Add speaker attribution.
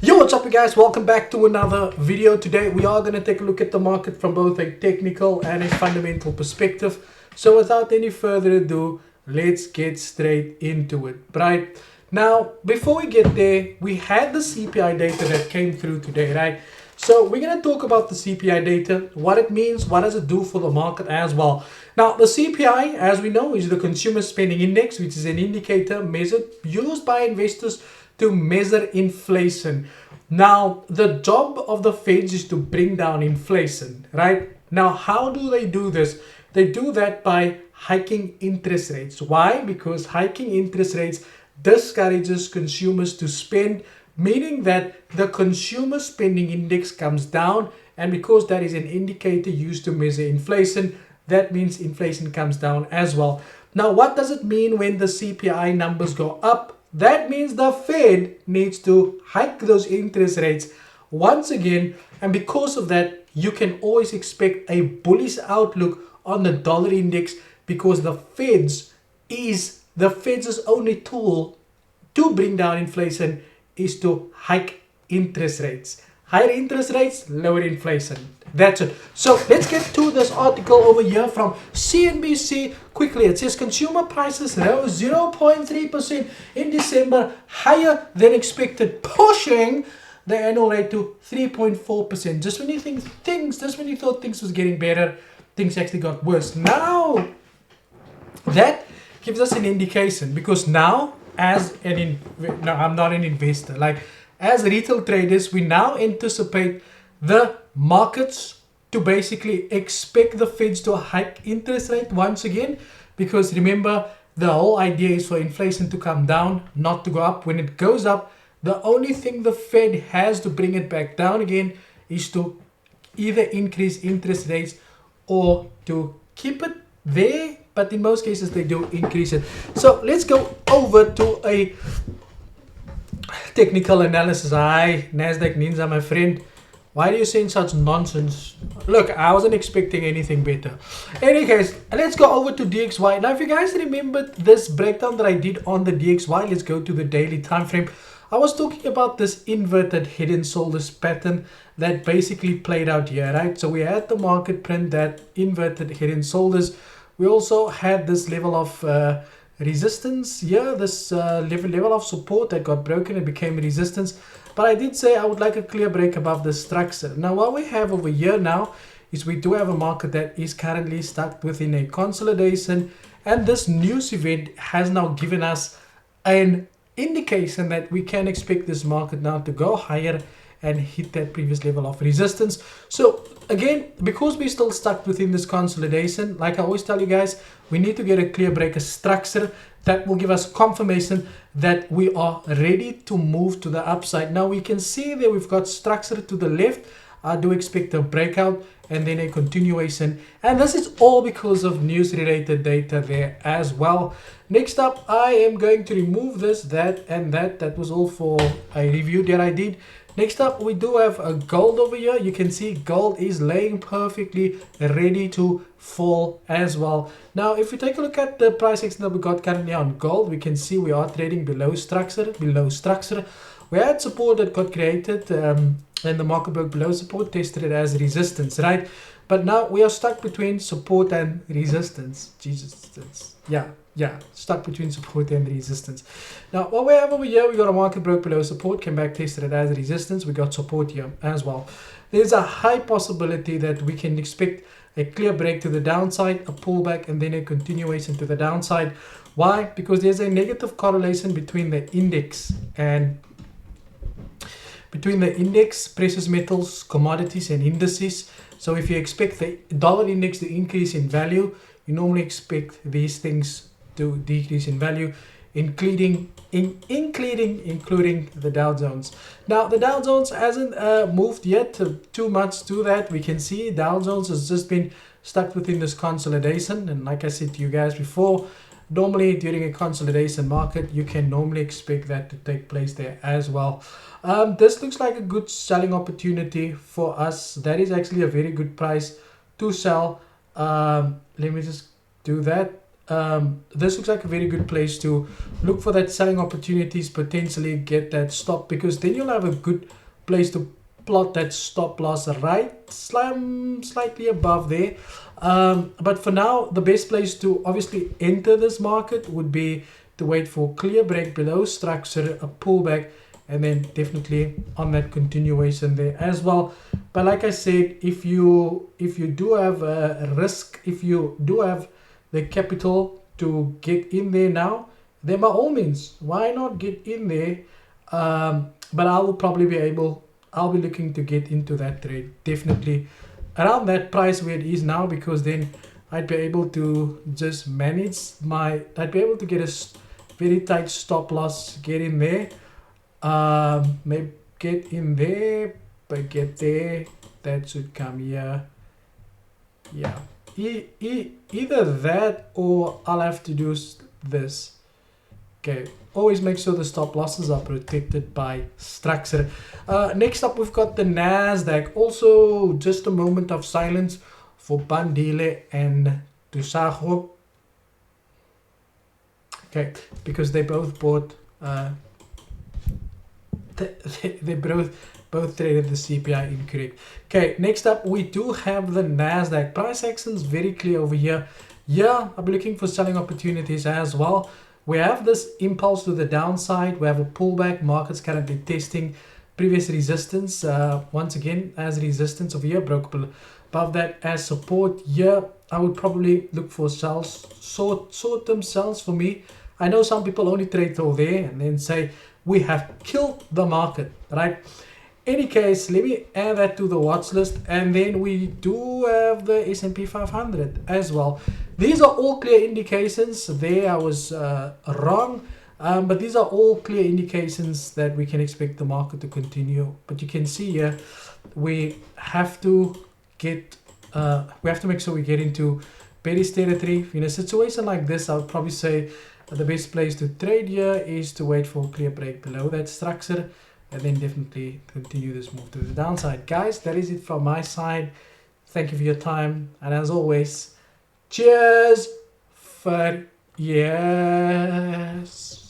Speaker 1: Yo, what's up you guys? Welcome back to another video. Today we are going to take a look at the market from both a technical and a fundamental perspective. So without any further ado, let's get straight into it. Right now, before we get there, we had the CPI data that came through today, right? So we're going to talk about the CPI data, what it means, what does it do for the market as well. Now, the CPI, as we know, is the Consumer Spending Index, which is an indicator used by investors to measure inflation. Now, the job of the Feds is to bring down inflation, right? Now, how do they do this? They do that by hiking interest rates. Why? Because hiking interest rates discourages consumers to spend, meaning that the consumer spending index comes down, and because that is an indicator used to measure inflation, that means inflation comes down as well. Now, what does it mean when the CPI numbers go up? That means the Fed needs to hike those interest rates once again, and because of that, you can always expect a bullish outlook on the dollar index, because the Fed's only tool to bring down inflation is to hike interest rates. Higher interest rates, lower inflation. That's it. So let's get to this article over here from CNBC quickly. It says consumer prices rose 0.3% in December, higher than expected, pushing the annual rate to 3.4%. Just when you thought things was getting better, things actually got worse. Now that gives us an indication, because now I'm not an investor. As retail traders, we now anticipate the markets to basically expect the Feds to hike interest rate once again, because remember, the whole idea is for inflation to come down, not to go up. When it goes up, the only thing the Fed has to bring it back down again is to either increase interest rates or to keep it there, but in most cases they do increase it. So let's go over to a technical analysis. Hi, Nasdaq Ninja, my friend. Why are you saying such nonsense? Look, I wasn't expecting anything better. Any case, let's go over to DXY. Now, if you guys remembered this breakdown that I did on the DXY, let's go to the daily time frame. I was talking about this inverted head and shoulders pattern that basically played out here, right? So we had the market print that inverted head and shoulders. We also had this level of resistance here, this level of support that got broken and became resistance. But I did say I would like a clear break above the structure. Now, what we have over here now is we do have a market that is currently stuck within a consolidation, and this news event has now given us an indication that we can expect this market now to go higher and hit that previous level of resistance. So again, because we're still stuck within this consolidation, like I always tell you guys, we need to get a clear break, a structure that will give us confirmation that we are ready to move to the upside. Now we can see that we've got structure to the left. I do expect a breakout and then a continuation, and this is all because of news related data there as well. Next up, I am going to remove this, that, and that was all for a review that I did. Next up, we do have a gold over here. You can see gold is laying perfectly ready to fall as well. Now, if we take a look at the price action that we got currently on gold, we can see we are trading below structure. We had support that got created and the market broke below support, tested it as resistance, right? But now we are stuck between support and resistance. Stuck between support and resistance. Now, what we have over here, we got a market broke below support, came back, tested it as resistance. We got support here as well. There's a high possibility that we can expect a clear break to the downside, a pullback, and then a continuation to the downside. Why? Because there's a negative correlation between the index precious metals, commodities, and indices. So if you expect the dollar index to increase in value, you normally expect these things to decrease in value, including the Dow Jones. Now, the Dow Jones hasn't moved yet too much to that. We can see Dow Jones has just been stuck within this consolidation, and like I said to you guys before, normally during a consolidation market, you can normally expect that to take place there as well. This looks like a good selling opportunity for us. That is actually a very good price to sell. Let me just do that. this looks like a very good place to look for that selling opportunities, potentially get that stop, because then you'll have a good place to plot that stop loss right slightly above there. But for now, the best place to obviously enter this market would be to wait for clear break below, structure a pullback, and then definitely on that continuation there as well. But like I said, if you do have a risk, if you do have the capital to get in there now, then by all means, why not get in there? But I'll be looking to get into that trade definitely around that price where it is now, because then I'd be able to just I'd be able to get a very tight stop loss, get in there, maybe get in there, but get there, that should come here. Yeah, either that or I'll have to do this. Okay, always make sure the stop losses are protected by structure. Next up, we've got the NASDAQ. Also, just a moment of silence for Bandile and Tusago. Okay, because they both bought, they both traded the CPI incorrect. Okay, next up, we do have the NASDAQ. Price action's very clear over here. Yeah, I'll be looking for selling opportunities as well. We have this impulse to the downside. We have a pullback. Market's currently testing previous resistance. Once again, as resistance over here, broke above that as support. Here, I would probably look for sells, short-term sells for me. I know some people only trade till there and then say, we have killed the market, right? Any case, let me add that to the watch list, and then we do have the S&P 500 as well. These are all clear indications. There I was wrong, but these are all clear indications that we can expect the market to continue. But you can see here, we have to make sure we get into bearish territory. In a situation like this, I would probably say the best place to trade here is to wait for a clear break below that structure, and then definitely continue this move to the downside. Guys, that is it from my side. Thank you for your time, and as always, cheers for yes.